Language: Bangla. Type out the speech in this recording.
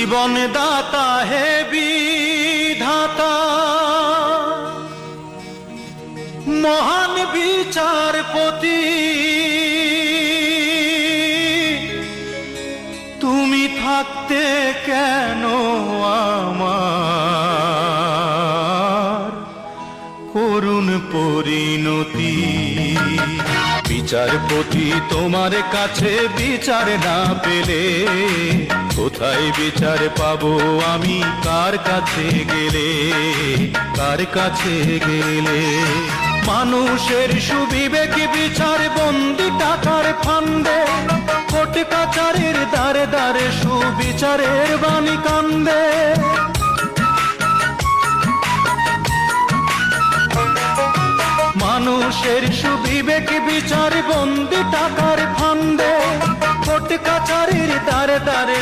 জীবন দাতা হে বিধাতা, মহান বিচারপতি, তুমি থাকতে কেন আমার করুণ পরিণতি। বিচারপতি তোমার কাছে বিচার না পেলে কোথায় বিচার পাবো আমি, কার কাছে গেলে, কার কাছে গেলে। মানুষের সুবিবেক বিচার বন্দি টাকার ফান্দে, কোর্ট কাচারের দ্বারে দ্বারে সুবিচারের বাণী কান্দে। মানুষের সুবিবেক বিচার বন্দি টাকার ফান্দে, কোর্ট কাচারের দ্বারে দ্বারে